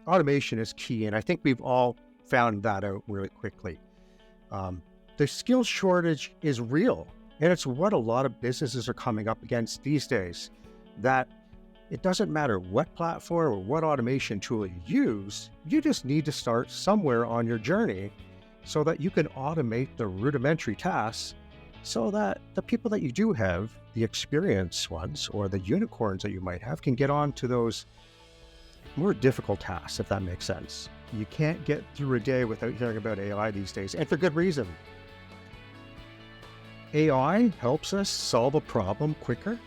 automation is key, and I think we've all found that out really quickly. The skill shortage is real, and it's what a lot of businesses are coming up against these days, that it doesn't matter what platform or what automation tool you use, you just need to start somewhere on your journey so that you can automate the rudimentary tasks so that the people that you do have, the experienced ones or the unicorns that you might have, can get on to those more difficult tasks, if that makes sense. You can't get through a day without hearing about AI these days, and for good reason. AI helps us solve a problem quicker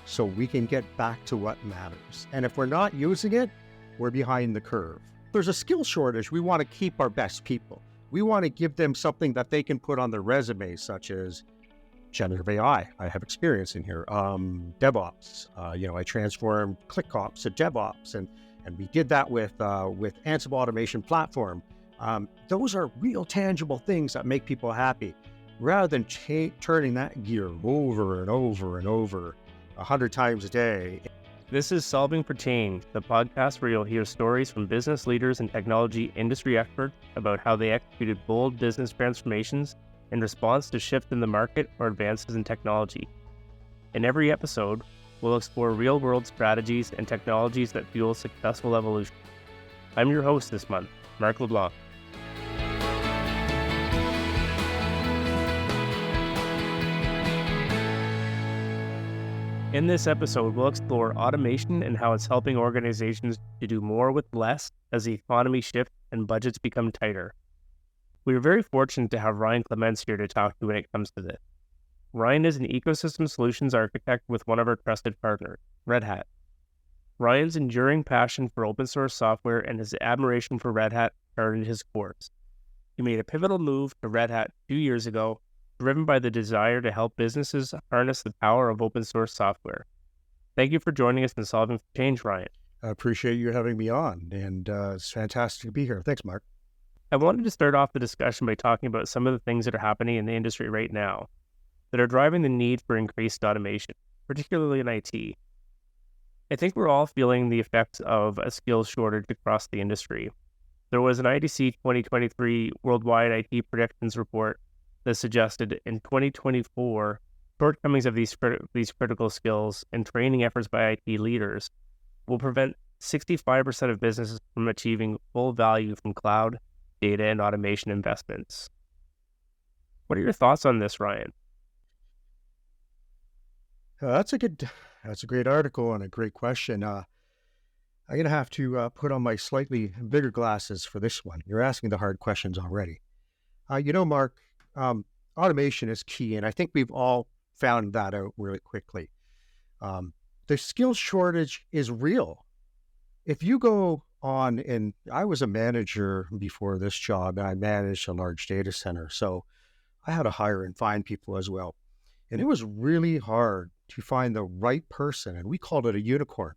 so we can get back to what matters. And if we're not using it, we're behind the curve. There's a skill shortage. We want to keep our best people. We want to give them something that they can put on their resume, such as generative AI. I have experience in here. DevOps. I transformed ClickOps to DevOps, and we did that with Ansible Automation Platform. Those are real tangible things that make people happy, rather than turning that gear over and over and over 100 times a day. This is Solving for Change, the podcast where you'll hear stories from business leaders and technology industry experts about how they executed bold business transformations in response to shifts in the market or advances in technology. In every episode, we'll explore real-world strategies and technologies that fuel successful evolution. I'm your host this month, Marc LeBlanc. In this episode, we'll explore automation and how it's helping organizations to do more with less as the economy shifts and budgets become tighter. We are very fortunate to have Ryan Clements here to talk to when it comes to this. Ryan is an ecosystem solutions architect with one of our trusted partners, Red Hat. Ryan's enduring passion for open source software and his admiration for Red Hat started his course. He made a pivotal move to Red Hat 2 years ago, driven by the desire to help businesses harness the power of open source software. Thank you for joining us in Solving for Change, Ryan. I appreciate you having me on, and it's fantastic to be here. Thanks, Mark. I wanted to start off the discussion by talking about some of the things that are happening in the industry right now that are driving the need for increased automation, particularly in IT. I think we're all feeling the effects of a skills shortage across the industry. There was an IDC 2023 Worldwide IT Predictions Report that suggested in 2024, shortcomings of these critical skills and training efforts by IT leaders will prevent 65% of businesses from achieving full value from cloud, data, and automation investments. What are your thoughts on this, Ryan? That's a great article and a great question. I'm going to have to put on my slightly bigger glasses for this one. You're asking the hard questions already. Mark, automation is key, and I think we've all found that out really quickly. The skill shortage is real. If you go on, and I was a manager before this job, and I managed a large data center, so I had to hire and find people as well. And it was really hard to find the right person, and we called it a unicorn.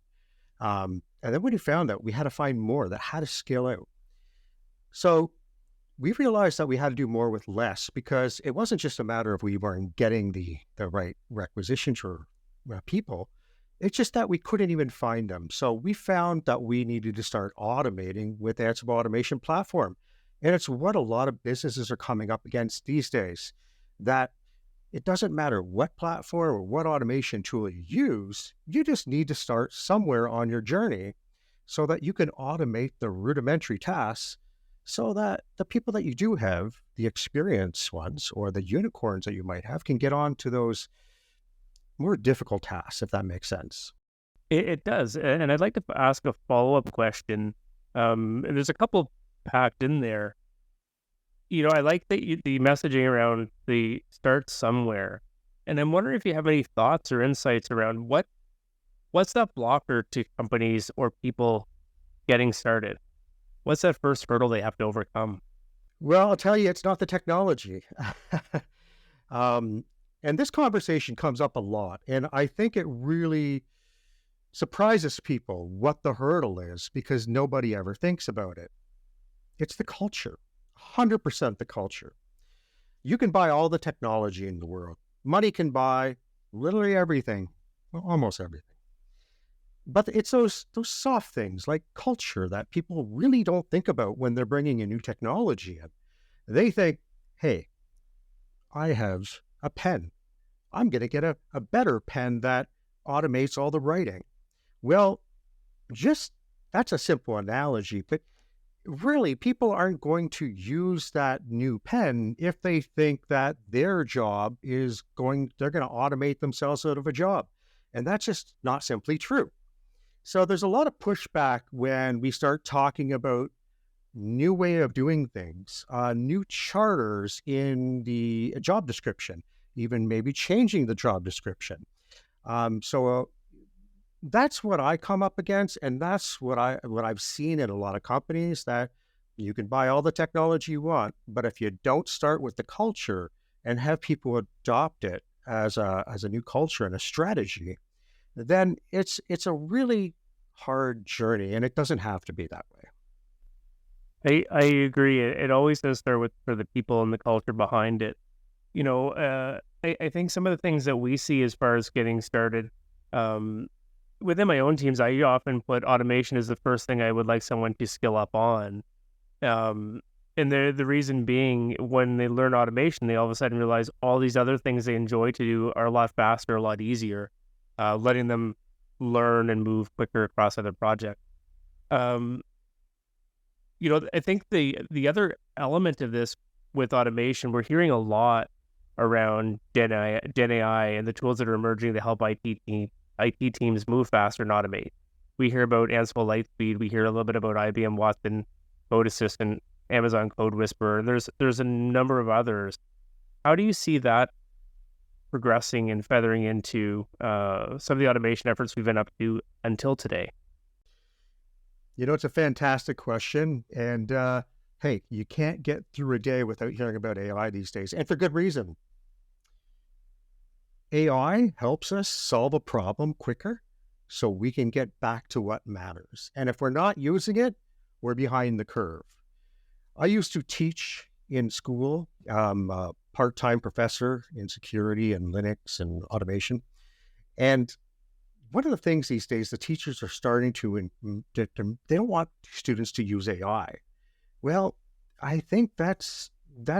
And then when we found that, we had to find more that had to scale out. So we realized that we had to do more with less, because it wasn't just a matter of we weren't getting the right requisitions for people. It's just that we couldn't even find them. So we found that we needed to start automating with Ansible Automation Platform. And it's what a lot of businesses are coming up against these days, that it doesn't matter what platform or what automation tool you use, you just need to start somewhere on your journey so that you can automate the rudimentary tasks so that the people that you do have, the experienced ones or the unicorns that you might have, can get on to those more difficult tasks, if that makes sense. It does. And I'd like to ask a follow-up question. And there's a couple packed in there. I like the messaging around the start somewhere. And I'm wondering if you have any thoughts or insights around what's that blocker to companies or people getting started? What's that first hurdle they have to overcome? Well, I'll tell you, it's not the technology. And this conversation comes up a lot, and I think it really surprises people what the hurdle is, because nobody ever thinks about it. It's the culture, 100% the culture. You can buy all the technology in the world. Money can buy literally everything, well, almost everything. But it's those soft things like culture that people really don't think about when they're bringing a new technology in. They think, hey, I have a pen. I'm going to get a better pen that automates all the writing. Well, just that's a simple analogy, but really, people aren't going to use that new pen if they think that their job they're going to automate themselves out of a job. And that's just not simply true. So there's a lot of pushback when we start talking about new way of doing things, new charters in the job description, even maybe changing the job description. So that's what I come up against, and that's what I've seen in a lot of companies that you can buy all the technology you want, but if you don't start with the culture and have people adopt it as a new culture and a strategy, then it's a really hard journey, and it doesn't have to be that way. I agree. It always does start with for the people and the culture behind it. I think some of the things that we see as far as getting started, um, within my own teams, I often put automation as the first thing I would like someone to skill up on. Um, and the reason being, when they learn automation, they all of a sudden realize all these other things they enjoy to do are a lot faster, a lot easier, letting them learn and move quicker across other projects. Um, I think the other element of this with automation, we're hearing a lot around Gen AI and the tools that are emerging to help IT teams move faster and automate. We hear about Ansible Lightspeed. We hear a little bit about IBM Watson Code Assistant, Amazon Code Whisperer, and there's a number of others. How do you see that progressing and feathering into some of the automation efforts we've been up to until today? It's a fantastic question. And hey, you can't get through a day without hearing about AI these days, and for good reason. AI helps us solve a problem quicker so we can get back to what matters. And if we're not using it, we're behind the curve. I used to teach in school. I'm a part-time professor in security and Linux and automation. And one of the things these days, the teachers are starting they don't want students to use AI. Well, I think that's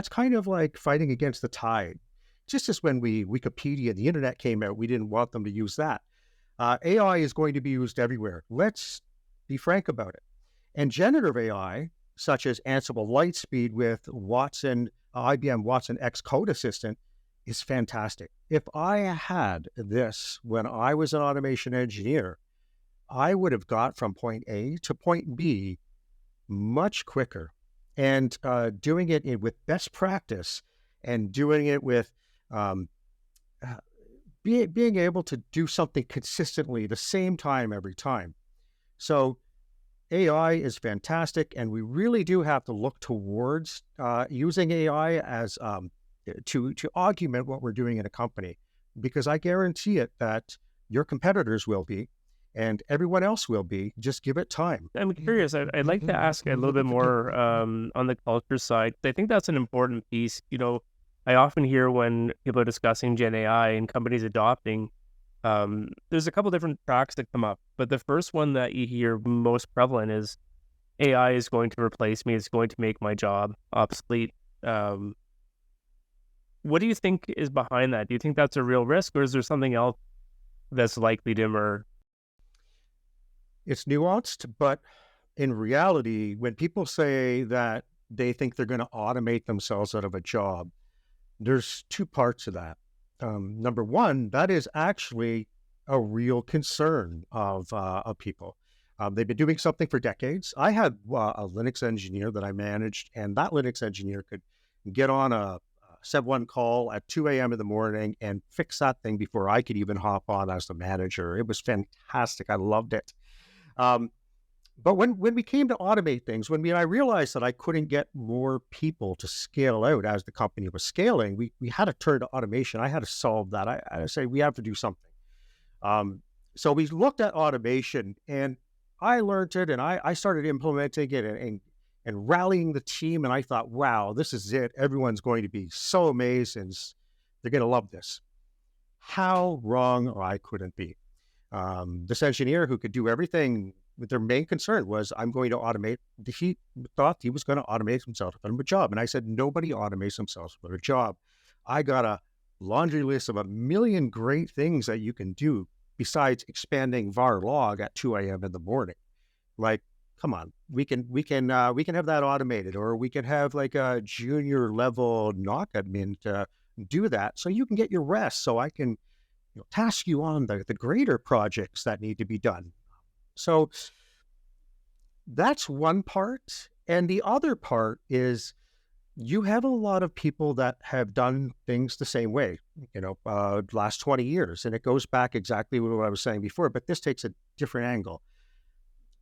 kind of like fighting against the tide. Just as when Wikipedia, the internet came out, we didn't want them to use that. AI is going to be used everywhere. Let's be frank about it. And generative AI, such as Ansible Lightspeed with IBM Watson X Code Assistant, is fantastic. If I had this when I was an automation engineer, I would have got from point A to point B much quicker. And doing it with best practice and doing it with um, uh, being able to do something consistently the same time every time. So AI is fantastic, and we really do have to look towards using AI as to augment what we're doing in a company, because I guarantee it that your competitors will be, and everyone else will be. Just give it time. I'm curious. I'd like to ask a little bit more on the culture side. I think that's an important piece. I often hear when people are discussing Gen AI and companies adopting, there's a couple different tracks that come up. But the first one that you hear most prevalent is AI is going to replace me. It's going to make my job obsolete. What do you think is behind that? Do you think that's a real risk, or is there something else that's likely to emerge? It's nuanced, but in reality, when people say that they think they're going to automate themselves out of a job, there's two parts of that. Number one, that is actually a real concern of people. They've been doing something for decades. I had a Linux engineer that I managed, and that Linux engineer could get on a Seb one call at 2 a.m. in the morning and fix that thing before I could even hop on as the manager. It was fantastic. I loved it. Um, but when we came to automate things, I realized that I couldn't get more people to scale out as the company was scaling, we had to turn to automation. I had to solve that. I say we have to do something. So we looked at automation, and I learned it, and I started implementing it and rallying the team. And I thought, wow, this is it. Everyone's going to be so amazed, and they're going to love this. How wrong I couldn't be. This engineer who could do everything, their main concern was, I'm going to automate. He thought he was going to automate himself from a job. And I said, nobody automates themselves from a job. I got a laundry list of a million great things that you can do besides expanding var log at 2 a.m. in the morning. Like, come on, we can have that automated, or we can have like a junior level knock admin to do that, so you can get your rest. So I can task you on the greater projects that need to be done. So that's one part. And the other part is you have a lot of people that have done things the same way, last 20 years. And it goes back exactly what I was saying before, but this takes a different angle.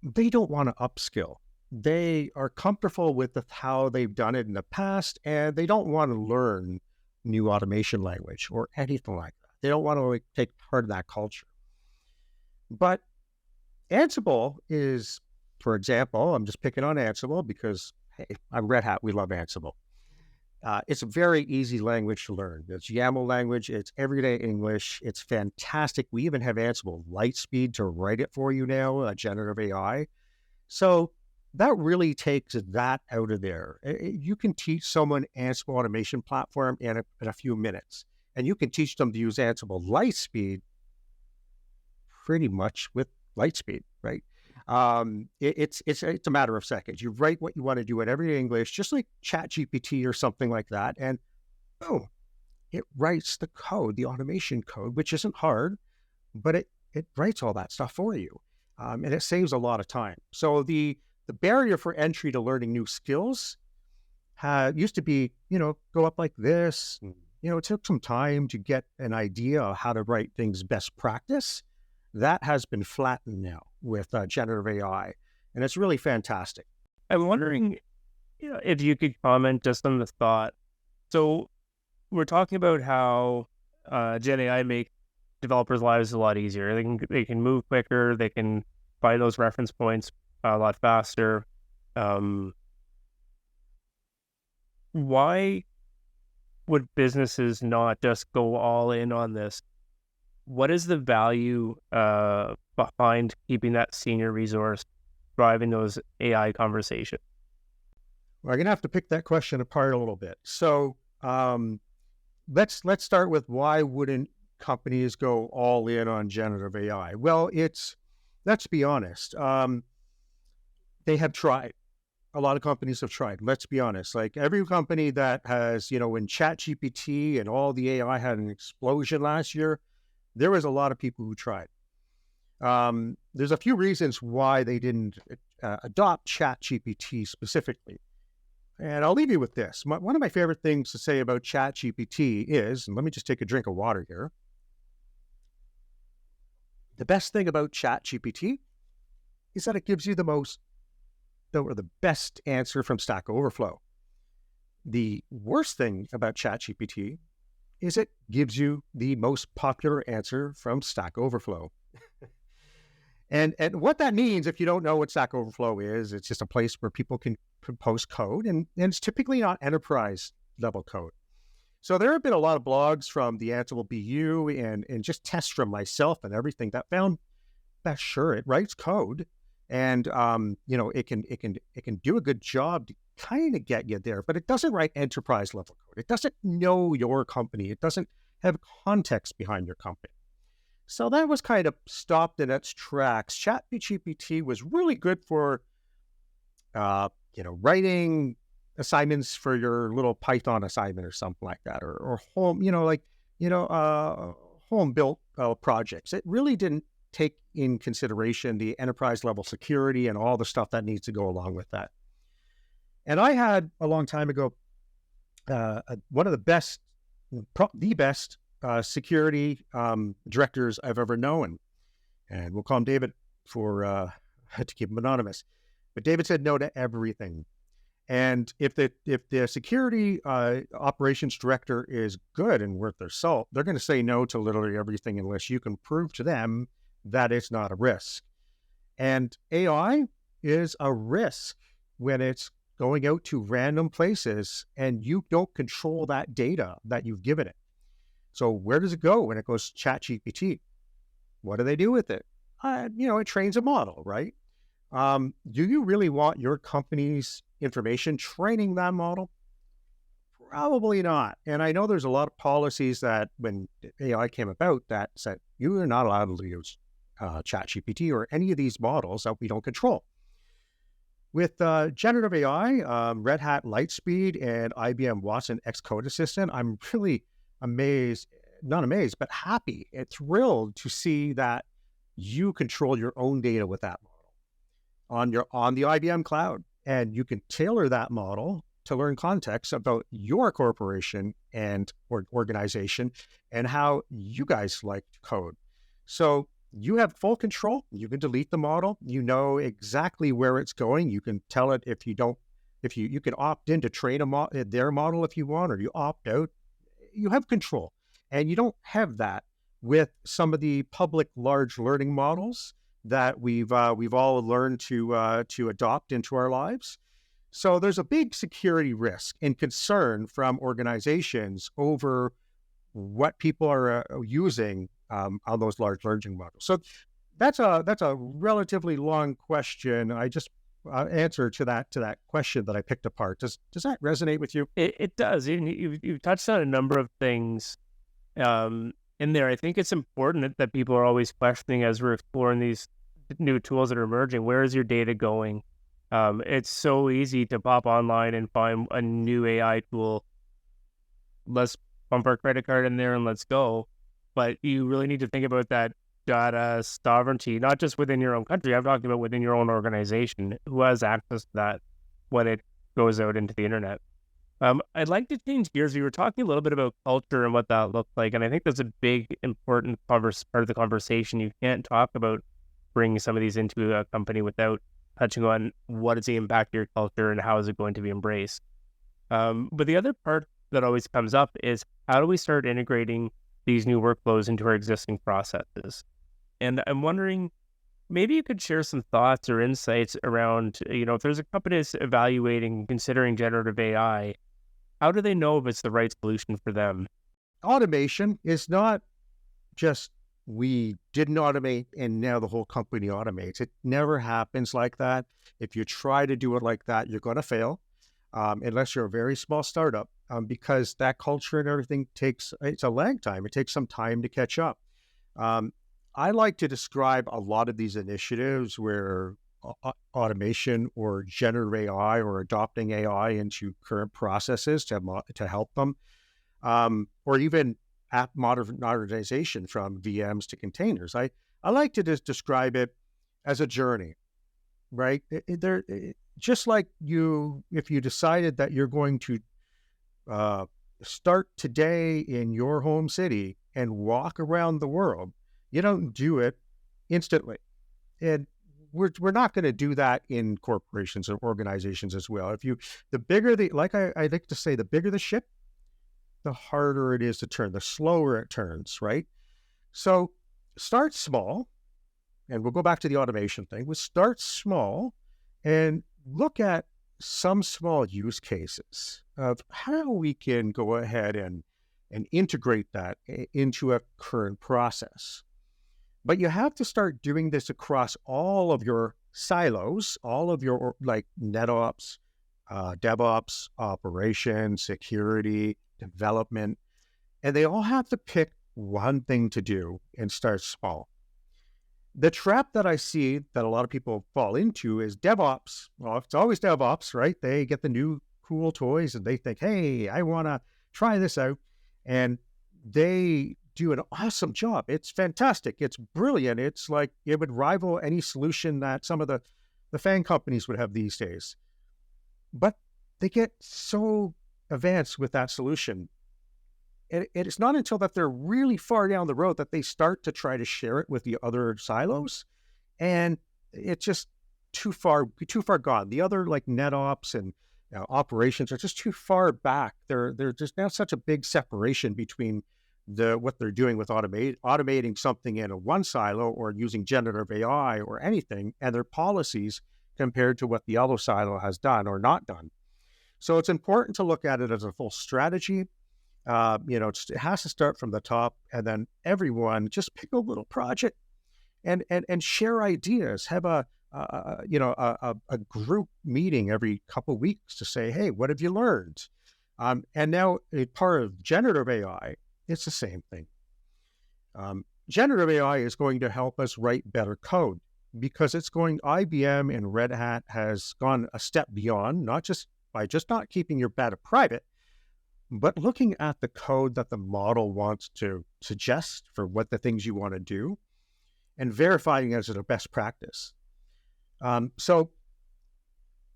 They don't want to upskill. They are comfortable with how they've done it in the past, and they don't want to learn new automation language or anything like that. They don't want to take part of that culture. But Ansible is, for example, I'm just picking on Ansible because, hey, I'm Red Hat. We love Ansible. It's a very easy language to learn. It's YAML language. It's everyday English. It's fantastic. We even have Ansible Lightspeed to write it for you now, generative AI. So that really takes that out of there. You can teach someone Ansible automation platform in a few minutes, and you can teach them to use Ansible Lightspeed pretty much with Lightspeed, right? It's a matter of seconds. You write what you want to do in everyday English, just like ChatGPT or something like that, and boom, it writes the code, the automation code, which isn't hard, but it writes all that stuff for you, and it saves a lot of time. So the barrier for entry to learning new skills used to be, go up like this. And, it took some time to get an idea of how to write things best practice. That has been flattened now with generative AI, and it's really fantastic. I'm wondering if you could comment just on the thought. So we're talking about how Gen AI make developers' lives a lot easier. They can move quicker. They can find those reference points a lot faster. Why would businesses not just go all in on this? What is the value behind keeping that senior resource driving those AI conversations? Well, I'm going to have to pick that question apart a little bit. So let's start with, why wouldn't companies go all in on generative AI? Well, let's be honest. They have tried. A lot of companies have tried. Let's be honest. Like every company that has, when ChatGPT and all the AI had an explosion last year, there was a lot of people who tried. There's a few reasons why they didn't adopt ChatGPT specifically. And I'll leave you with this. One of my favorite things to say about ChatGPT is, and let me just take a drink of water here. The best thing about ChatGPT is that it gives you the best answer from Stack Overflow. The worst thing about ChatGPT is it gives you the most popular answer from Stack Overflow. And what that means, if you don't know what Stack Overflow is, it's just a place where people can post code, and it's typically not enterprise level code. So there have been a lot of blogs from the Ansible BU and just tests from myself and everything that found that sure, it writes code, and it can do a good job to kind of get you there, but it doesn't write enterprise level code. It doesn't know your company. It doesn't have context behind your company. So that was kind of stopped in its tracks. ChatGPT was really good for, writing assignments for your little Python assignment or something like that, or home, home built projects. It really didn't take in consideration the enterprise level security and all the stuff that needs to go along with that. And I had a long time ago, one of the best security directors I've ever known, and we'll call him David to keep him anonymous. But David said no to everything. And if the security operations director is good and worth their salt, they're going to say no to literally everything unless you can prove to them that it's not a risk. And AI is a risk when it's going out to random places and you don't control that data that you've given it. So where does it go when it goes to ChatGPT? What do they do with it? It trains a model, right? Do you really want your company's information training that model? Probably not. And I know there's a lot of policies that when AI came about that said you are not allowed to use ChatGPT or any of these models that we don't control. With generative AI, Red Hat Lightspeed and IBM Watson Xcode Assistant, I'm really amazed, not amazed, but happy and thrilled to see that you control your own data with that model on the IBM cloud, and you can tailor that model to learn context about your corporation and or organization and how you guys like to code. So you have full control. You can delete the model. You know exactly where it's going. You can tell it if you don't, if you can opt in to train their model if you want, or you opt out. You have control, and you don't have that with some of the public large learning models that we've all learned to adopt into our lives. So there's a big security risk and concern from organizations over what people are using on those large learning models. So that's a relatively long question. I just answer to that question that I picked apart. Does that resonate with you? It does. You've touched on a number of things in there. I think it's important that people are always questioning as we're exploring these new tools that are emerging. Where is your data going? It's so easy to pop online and find a new AI tool. Let's pump our credit card in there and let's go. But you really need to think about that data sovereignty, not just within your own country. I'm talking about within your own organization. Who has access to that when it goes out into the internet? I'd like to change gears. We were talking a little bit about culture and what that looked like, and I think that's a big, important part of the conversation. You can't talk about bringing some of these into a company without touching on what is the impact of your culture and how is it going to be embraced. But the other part that always comes up is how do we start integrating these new workflows into our existing processes? And I'm wondering, maybe you could share some thoughts or insights around, if there's a company that's evaluating, considering generative AI, how do they know if it's the right solution for them? Automation is not just we didn't automate and now the whole company automates. It never happens like that. If you try to do it like that, you're going to fail, unless you're a very small startup, because that culture and everything it's a lag time. It takes some time to catch up. I like to describe a lot of these initiatives where automation or generative AI or adopting AI into current processes to help them, or even app modernization from VMs to containers. I like to just describe it as a journey, right? Just like if you decided that you're going to start today in your home city and walk around the world, you don't do it instantly. And we're not going to do that in corporations or organizations as well. The bigger I like to say, the bigger the ship, the harder it is to turn, the slower it turns, right? So start small, and we'll go back to the automation thing. We'll start small and look at some small use cases of how we can go ahead and integrate that into a current process. But you have to start doing this across all of your silos, all of your like NetOps, DevOps, operations, security, development, and they all have to pick one thing to do and start small. The trap that I see that a lot of people fall into is DevOps. Well, it's always DevOps, right? They get the new cool toys and they think, hey, I want to try this out. And they do an awesome job. It's fantastic. It's brilliant. It's like it would rival any solution that some of the FAANG companies would have these days. But they get so advanced with that solution. And it's not until that they're really far down the road that they start to try to share it with the other silos. And it's just too far gone. The other like NetOps and operations are just too far back. They're just now such a big separation between what they're doing with automating something in one silo or using generative AI or anything, and their policies compared to what the other silo has done or not done. So it's important to look at it as a full strategy. It has to start from the top, and then everyone just pick a little project and share ideas. Have a group meeting every couple of weeks to say, hey, what have you learned? And now a part of generative AI, it's the same thing. Generative AI is going to help us write better code because IBM and Red Hat has gone a step beyond, not just by just not keeping your data private, but looking at the code that the model wants to suggest for what the things you want to do and verifying as a best practice. So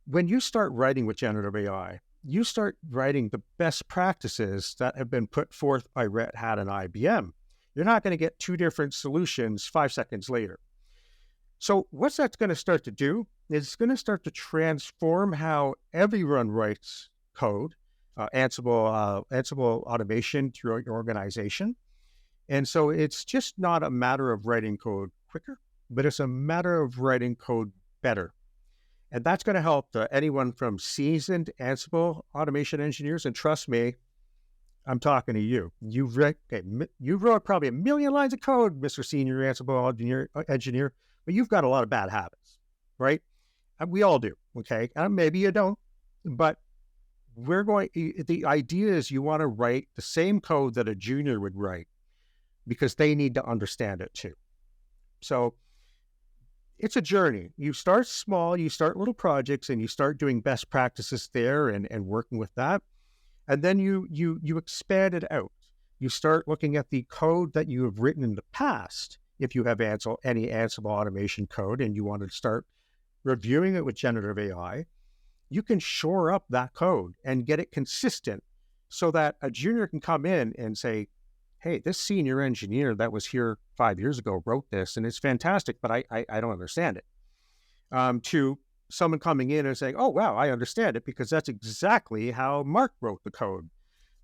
when you start writing with generative AI, you start writing the best practices that have been put forth by Red Hat and IBM. You're not going to get two different solutions 5 seconds later. So what's that going to start to do? It's going to start to transform how everyone writes code, Ansible automation throughout your organization. And so it's just not a matter of writing code quicker, but it's a matter of writing code better. And that's going to help anyone from seasoned Ansible automation engineers. And trust me, I'm talking to you. You wrote probably 1 million lines of code, Mr. Senior Ansible engineer, but you've got a lot of bad habits, right? And we all do, okay? And maybe you don't, but the idea is you want to write the same code that a junior would write because they need to understand it too. So it's a journey. You start small, you start little projects, and you start doing best practices there and working with that. And then you expand it out. You start looking at the code that you have written in the past. If you have any Ansible automation code and you want to start reviewing it with generative AI, you can shore up that code and get it consistent so that a junior can come in and say, hey, this senior engineer that was here 5 years ago wrote this and it's fantastic, but I don't understand it. To someone coming in and saying, oh, wow, I understand it because that's exactly how Mark wrote the code.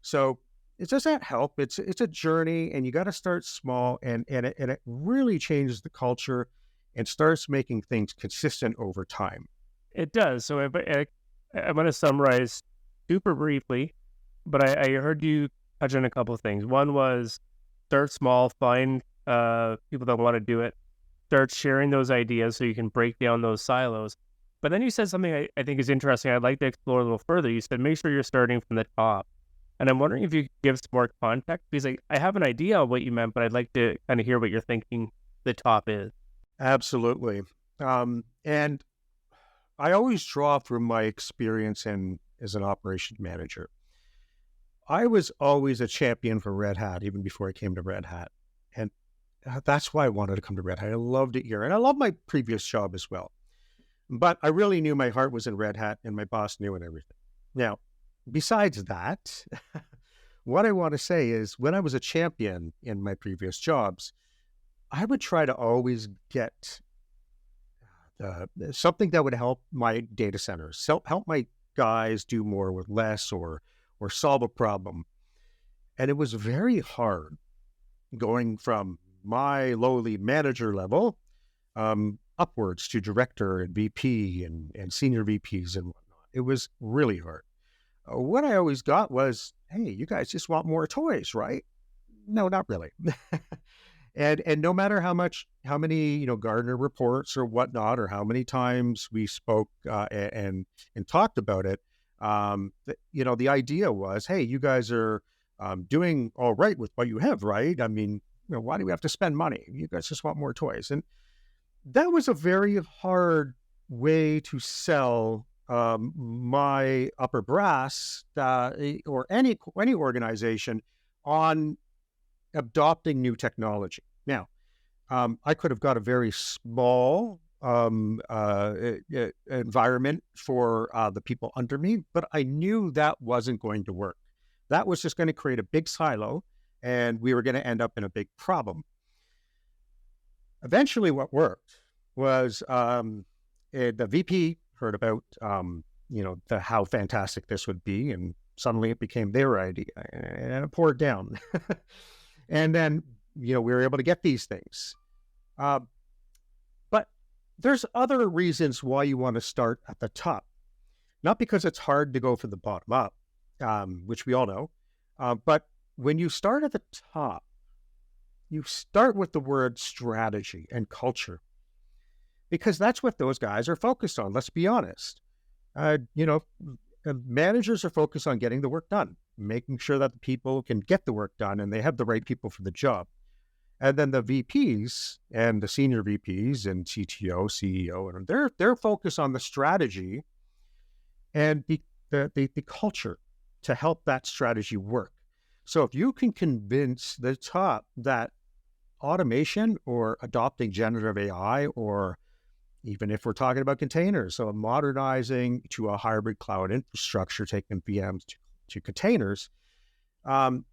So does that help? It's a journey, and you got to start small, and it really changes the culture and starts making things consistent over time. It does. So I'm going to summarize super briefly, but I heard you touch on a couple of things. One was start small, find people that want to do it, start sharing those ideas so you can break down those silos. But then you said something I think is interesting. I'd like to explore a little further. You said make sure you're starting from the top. And I'm wondering if you could give some more context, because I have an idea of what you meant, but I'd like to kind of hear what you're thinking the top is. Absolutely. And I always draw from my experience as an operations manager. I was always a champion for Red Hat, even before I came to Red Hat. And that's why I wanted to come to Red Hat. I loved it here. And I love my previous job as well. But I really knew my heart was in Red Hat, and my boss knew and everything. Now, besides that, what I want to say is when I was a champion in my previous jobs, I would try to always get something that would help my data centers, help my guys do more with less or solve a problem. And it was very hard going from my lowly manager level upwards to director and VP and senior VPs and whatnot. It was really hard. What I always got was, hey, you guys just want more toys, right? No, not really. And no matter how many Gardner reports or whatnot, or how many times we spoke and talked about it, the idea was, hey, you guys are doing all right with what you have, right? I mean, why do we have to spend money? You guys just want more toys. And that was a very hard way to sell my upper brass or any organization on adopting new technology. Now, I could have got a very small environment for the people under me, but I knew that wasn't going to work. That was just going to create a big silo, and we were going to end up in a big problem. Eventually, what worked was the VP heard about how fantastic this would be, and suddenly it became their idea, and it poured down. And then we were able to get these things. But there's other reasons why you want to start at the top, not because it's hard to go from the bottom up, which we all know, but when you start at the top, you start with the word strategy and culture, because that's what those guys are focused on. Let's be honest. Uh, you know, Managers are focused on getting the work done, making sure that the people can get the work done and they have the right people for the job. And then the VPs and the senior VPs and CTO, CEO, and they're focused on the strategy and the culture to help that strategy work. So if you can convince the top that automation or adopting generative AI, or even if we're talking about containers, so modernizing to a hybrid cloud infrastructure, taking VMs to containers, um,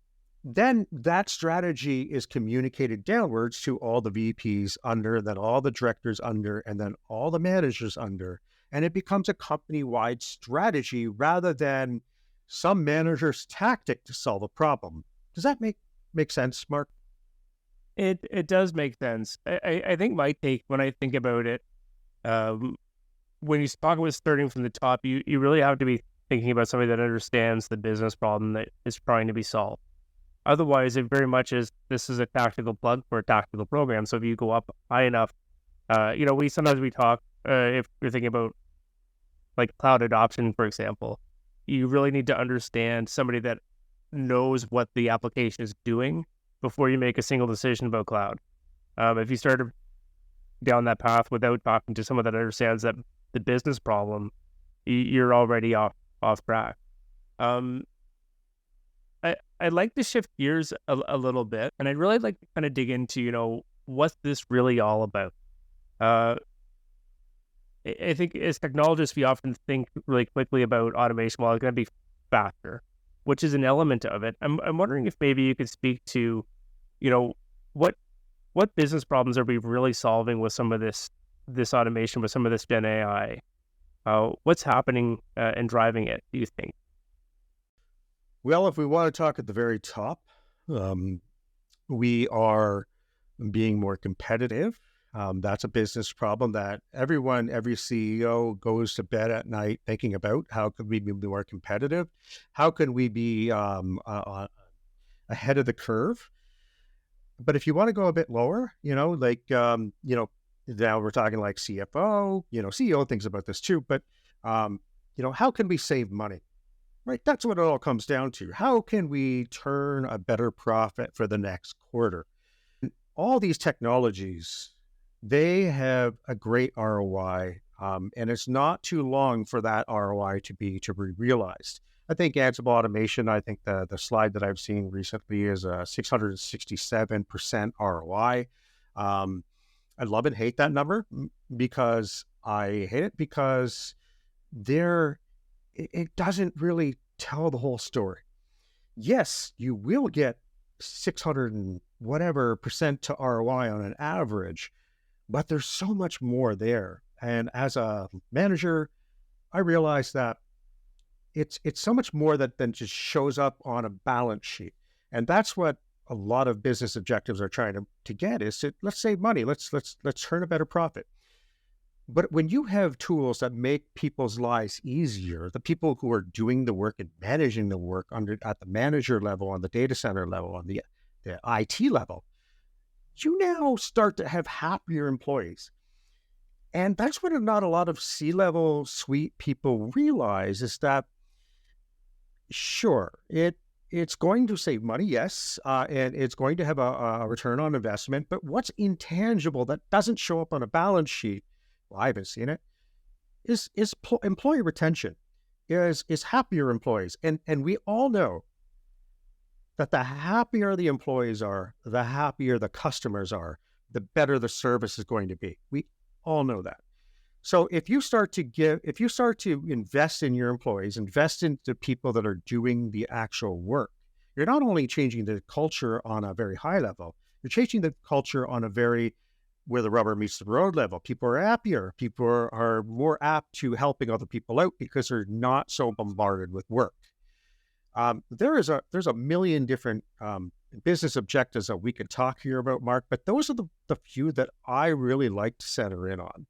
then that strategy is communicated downwards to all the VPs under, then all the directors under, and then all the managers under. And it becomes a company-wide strategy rather than some manager's tactic to solve a problem. Does that make sense, Mark? It does make sense. I think my take when I think about it, um, when you talk about starting from the top, you really have to be thinking about somebody that understands the business problem that is trying to be solved. Otherwise, it very much is this is a tactical plug for a tactical program. So if you go up high enough, we sometimes we talk if you're thinking about like cloud adoption, for example, you really need to understand somebody that knows what the application is doing before you make a single decision about cloud. If you start down that path without talking to someone that understands that the business problem, you're already off track. I'd like to shift gears a little bit, and I'd really like to kind of dig into, what's this really all about? I think as technologists, we often think really quickly about automation. Well, it's going to be faster, which is an element of it. I'm wondering if maybe you could speak to, what business problems are we really solving with some of this automation, with some of this Gen AI? What's happening and driving it, do you think? Well, if we want to talk at the very top, we are being more competitive. That's a business problem that every CEO goes to bed at night thinking about. How can we be more competitive? How can we be ahead of the curve? But if you want to go a bit lower, now we're talking like CFO, CEO thinks about this too, but, how can we save money? Right? That's what it all comes down to. How can we turn a better profit for the next quarter? All these technologies, they have a great ROI, and it's not too long for that ROI to be realized. I think Ansible automation, I think the slide that I've seen recently is a 667% ROI. I love and hate that number because I hate it because it doesn't really tell the whole story. Yes, you will get 600 and whatever percent to ROI on an average, but there's so much more there. And as a manager, I realized that it's so much more than just shows up on a balance sheet. And that's what a lot of business objectives are trying to get is let's save money. Let's earn a better profit. But when you have tools that make people's lives easier, the people who are doing the work and managing the work at the manager level, on the data center level, on the IT level, you now start to have happier employees. And that's what not a lot of C-level suite people realize is that, sure, it's going to save money, yes, and it's going to have a return on investment, but what's intangible that doesn't show up on a balance sheet, well, I haven't seen it, is employee retention, is happier employees. And we all know that the happier the employees are, the happier the customers are, the better the service is going to be. We all know that. So if you start to invest in your employees, invest in the people that are doing the actual work, you're not only changing the culture on a very high level, you're changing the culture on a very where the rubber meets the road level. People are happier. People are more apt to helping other people out because they're not so bombarded with work. There's a million different business objectives that we could talk here about, Mark, but those are the few that I really like to center in on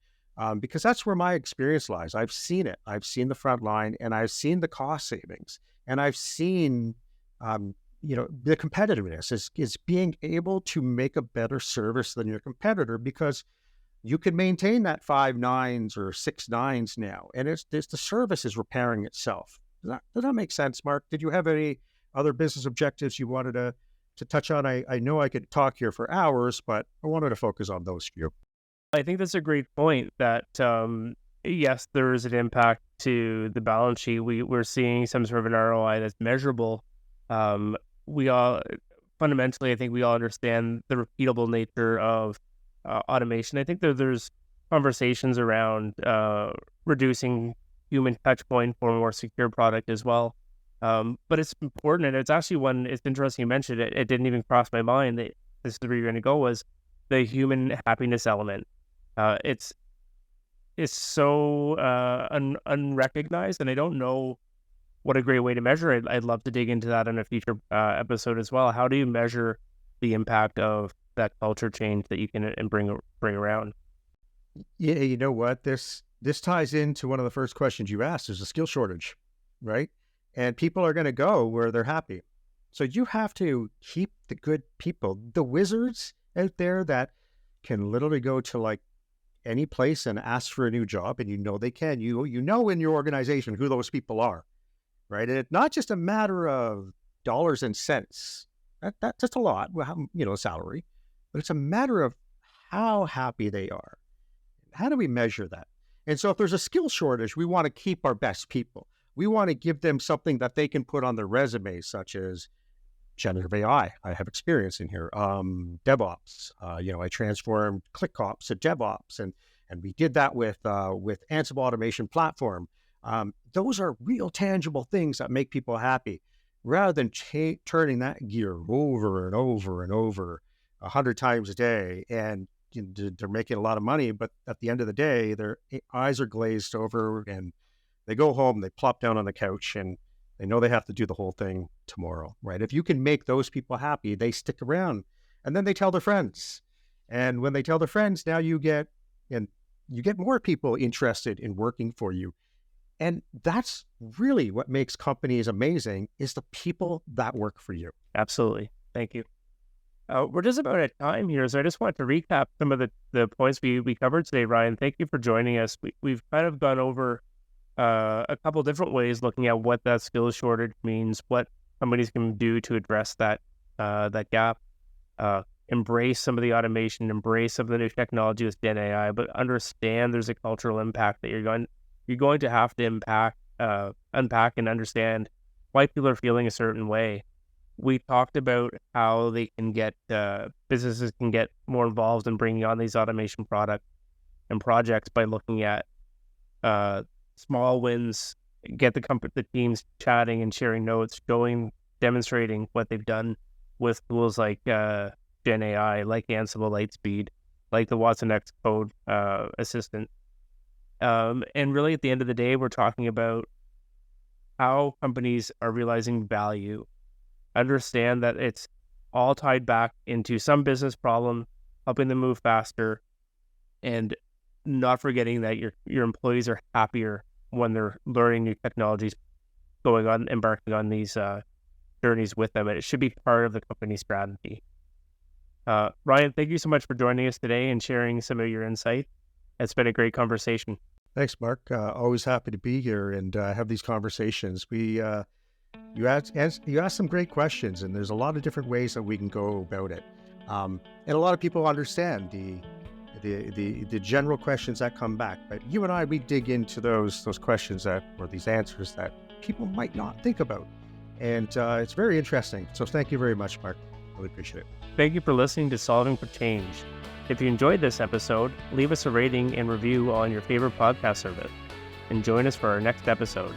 because that's where my experience lies. I've seen it. I've seen the front line and I've seen the cost savings and I've seen the competitiveness is being able to make a better service than your competitor because you can maintain that 5 nines or 6 nines now, and it's the service is repairing itself. Does that make sense, Mark? Did you have any other business objectives you wanted to touch on? I know I could talk here for hours, but I wanted to focus on those few. I think that's a great point that, yes, there is an impact to the balance sheet. We're seeing some sort of an ROI that's measurable. We all, fundamentally, I think we all understand the repeatable nature of automation. I think there's conversations around reducing human touch point for a more secure product as well. But it's important, and it's actually it's interesting you mentioned it. It didn't even cross my mind that this is where you're going to go, was the human happiness element. It's so unrecognized, and I don't know what a great way to measure it. I'd love to dig into that in a future episode as well. How do you measure the impact of that culture change that you can bring around? Yeah, you know what? This ties into one of the first questions you asked. There's a skill shortage, right? And people are going to go where they're happy. So you have to keep the good people, the wizards out there that can literally go to like any place and ask for a new job, and they can. You know in your organization who those people are, right? And it's not just a matter of dollars and cents. That's just a lot, salary, but it's a matter of how happy they are. How do we measure that? And so if there's a skill shortage, we want to keep our best people. We want to give them something that they can put on their resumes, such as generative AI. I have experience in here. DevOps. I transformed ClickOps to DevOps, and we did that with Ansible automation platform. Those are real tangible things that make people happy, rather than turning that gear over and over and over 100 times a day. And they're making a lot of money, but at the end of the day, their eyes are glazed over, and they go home, they plop down on the couch, and they know they have to do the whole thing tomorrow, right? If you can make those people happy, they stick around, and then they tell their friends. And when they tell their friends, now you get more people interested in working for you. And that's really what makes companies amazing, is the people that work for you. Absolutely. Thank you. We're just about at time here, so I just want to recap some of the points we covered today, Ryan. Thank you for joining us. We've kind of gone over a couple different ways looking at what that skills shortage means, what companies can do to address that gap, embrace some of the automation, embrace some of the new technology with Gen AI, but understand there's a cultural impact that you're going to have to unpack and understand why people are feeling a certain way. We talked about how they can businesses can get more involved in bringing on these automation products and projects by looking at small wins, get the teams chatting and sharing notes, demonstrating what they've done with tools like Gen AI, like Ansible Lightspeed, like the watsonx Code Assistant. And really, at the end of the day, we're talking about how companies are realizing value. Understand that it's all tied back into some business problem, helping them move faster, and not forgetting that your employees are happier when they're learning new technologies, embarking on these journeys with them. And it should be part of the company's strategy. Ryan, thank you so much for joining us today and sharing some of your insight. It's been a great conversation. Thanks, Mark. Always happy to be here and have these conversations. You asked some great questions, and there's a lot of different ways that we can go about it. And a lot of people understand the general questions that come back, but you and I, we dig into those questions or these answers that people might not think about. And it's very interesting. So thank you very much, Mark. Really appreciate it. Thank you for listening to Solving for Change. If you enjoyed this episode, leave us a rating and review on your favorite podcast service, and join us for our next episode.